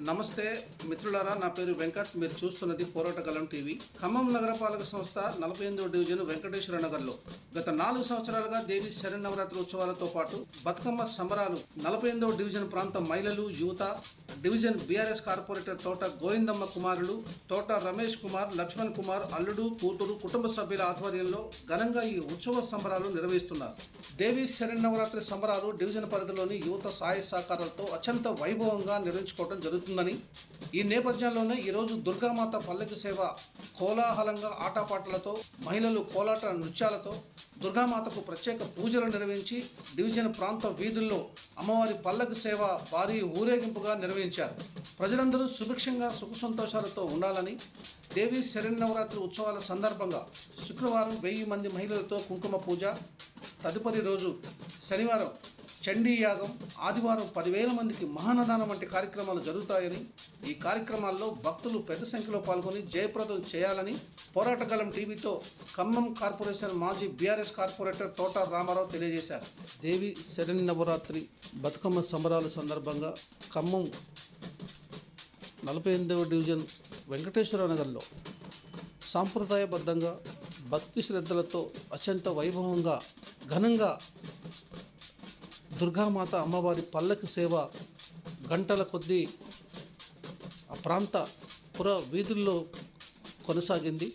నమస్తే మిత్రులారా, నా పేరు వెంకట్. మీరు చూస్తున్నది పోరాటగలం టీవీ. ఖమ్మం నగరపాలక సంస్థ 48వ డివిజన్ వెంకటేశ్వర నగర్లో గత 4 సంవత్సరాలుగా దేవి శరన్నవరాత్రి ఉత్సవాలతో పాటు బతుకమ్మ సంబరాలు 48వ డివిజన్ ప్రాంత మహిళలు, యువత, డివిజన్ బీఆర్ఎస్ కార్పొరేటర్ తోట గోవిందమ్మ కుమారులు, తోట రమేష్ కుమార్, లక్ష్మణ్ కుమార్, అల్లుడు, కూతురు, కుటుంబ సభ్యుల ఆధ్వర్యంలో ఘనంగా ఈ ఉత్సవ సంబరాలు నిర్వహిస్తున్నారు. దేవి శరన్నవరాత్రి సంబరాలు డివిజన్ పరిధిలోని యువత సహాయ సహకారాలతో అత్యంత వైభవంగా నిర్వహించుకోవడం జరుగుతుంది. ఈ నేపథ్యంలోనే ఈరోజు దుర్గామాత పల్లకి సేవ కోలాహలంగా ఆటపాటలతో, మహిళలు కోలాట నృత్యాలతో దుర్గామాతకు ప్రత్యేక పూజలు నిర్వహించి డివిజన్ ప్రాంత వీధుల్లో అమ్మవారి పల్లకి సేవ భారీ ఊరేగింపుగా నిర్వహించారు. ప్రజలందరూ సుభిక్షంగా సుఖ సంతోషాలతో ఉండాలని దేవి శరన్నవరాత్రి ఉత్సవాల సందర్భంగా శుక్రవారం 1000 మంది మహిళలతో కుంకుమ పూజ, తదుపరి రోజు శనివారం చండీ యాగం, ఆదివారం 10,000 మందికి మహానదానం వంటి కార్యక్రమాలు జరుగుతాయని, ఈ కార్యక్రమాల్లో భక్తులు పెద్ద సంఖ్యలో పాల్గొని జయప్రదం చేయాలని పోరాటగలం టీవీతో ఖమ్మం కార్పొరేషన్ మాజీ బీఆర్ఎస్ కార్పొరేటర్ తోట రామారావు తెలియజేశారు. దేవి శరన్నవరాత్రి బతుకమ్మ సంబరాల సందర్భంగా ఖమ్మం 48వ డివిజన్ వెంకటేశ్వర నగర్లో సాంప్రదాయబద్ధంగా భక్తి శ్రద్ధలతో అత్యంత వైభవంగా ఘనంగా దుర్గామాత అమ్మవారి పల్లకి సేవ గంటల కొద్దీ ఆ ప్రాంత పుర వీధుల్లో కొనసాగింది.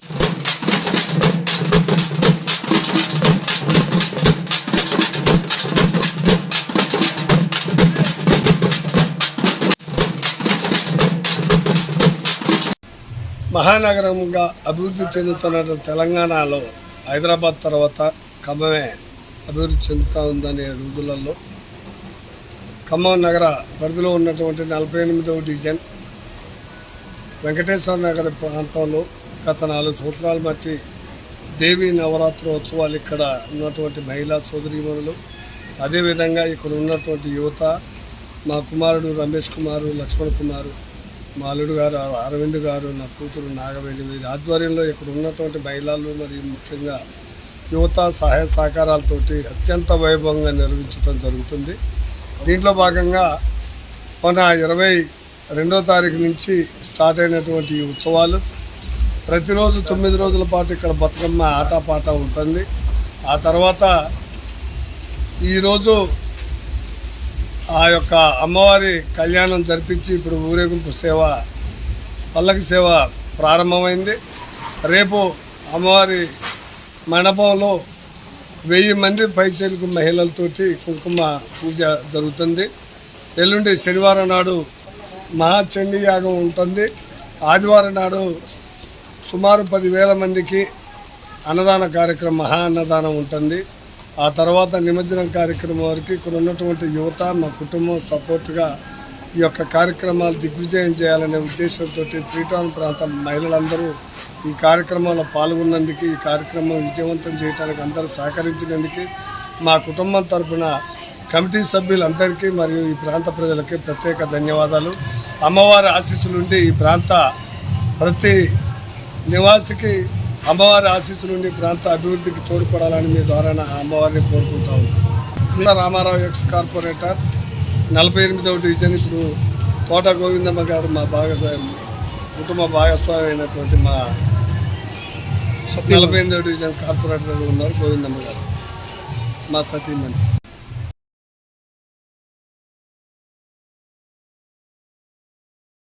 మహానగరంగా అభివృద్ధి చెందుతున్న తెలంగాణలో హైదరాబాద్ తర్వాత ఖమ్మమే అభివృద్ధి చెందుతూ ఉందనే రోజులలో ఖమ్మం నగర పరిధిలో ఉన్నటువంటి 48వ డివిజన్ వెంకటేశ్వర నగర ప్రాంతంలో గత 4 సంవత్సరాల బట్టి దేవీ నవరాత్రోత్సవాలు ఇక్కడ ఉన్నటువంటి మహిళా సోదరీమణులు, అదేవిధంగా ఇక్కడ ఉన్నటువంటి యువత, మా కుమారుడు రమేష్ కుమారు, లక్ష్మణ్ కుమారు, మా అల్లుడు గారు అరవింద్ గారు, నా కూతురు నాగవేణి, వీరి ఆధ్వర్యంలో ఇక్కడ ఉన్నటువంటి మహిళలు మరియు ముఖ్యంగా యువత సహాయ సహకారాలతోటి అత్యంత వైభవంగా నిర్వహించడం జరుగుతుంది. దీంట్లో భాగంగా మొన్న 22వ తారీఖు నుంచి స్టార్ట్ అయినటువంటి ఈ ఉత్సవాలు ప్రతిరోజు 9 రోజుల పాటు ఇక్కడ బతుకమ్మ ఆటపాట ఉంటుంది. ఆ తర్వాత ఈరోజు ఆ యొక్క అమ్మవారి కళ్యాణం జరిపించి ఇప్పుడు ఊరేగింపు సేవ, పల్లకి సేవ ప్రారంభమైంది. రేపు అమ్మవారి మండపంలో 1000 మంది పైచేలకు మహిళలతోటి కుంకుమ పూజ జరుగుతుంది. ఎల్లుండి శనివారం నాడు మహాచండీ యాగం ఉంటుంది. ఆదివారం నాడు సుమారు 10,000 మందికి అన్నదాన కార్యక్రమం, మహా అన్నదానం ఉంటుంది. ఆ తర్వాత నిమజ్జనం కార్యక్రమం వరకు ఇక్కడ ఉన్నటువంటి యువత, మా కుటుంబం సపోర్ట్గా ఈ యొక్క కార్యక్రమాలు దిగ్విజయం చేయాలనే ఉద్దేశంతో 3 టౌన్ ప్రాంతం మహిళలందరూ ఈ కార్యక్రమంలో పాల్గొన్నందుకు, ఈ కార్యక్రమం విజయవంతం చేయడానికి అందరూ సహకరించినందుకు మా కుటుంబం తరఫున కమిటీ సభ్యులందరికీ మరియు ఈ ప్రాంత ప్రజలకి ప్రత్యేక ధన్యవాదాలు. అమ్మవారి ఆశీస్సులుండి ఈ ప్రాంత ప్రతి నివాసికి అమ్మవారి ఆశీస్సులుండి ప్రాంత అభివృద్ధికి తోడ్పడాలని మీ ద్వారా అమ్మవారిని కోరుకుంటా ఉన్నాను. రామారావు ఎక్స్ కార్పొరేటర్ 48వ డివిజన్. ఇప్పుడు తోట గోవిందమ్మ గారు మా కుటుంబ భాగస్వామి అయినటువంటి మా 48వ డివిజన్ కార్పొరేటర్గా ఉన్నారు. గోవిందమ్మ గారు మా సతీమణి.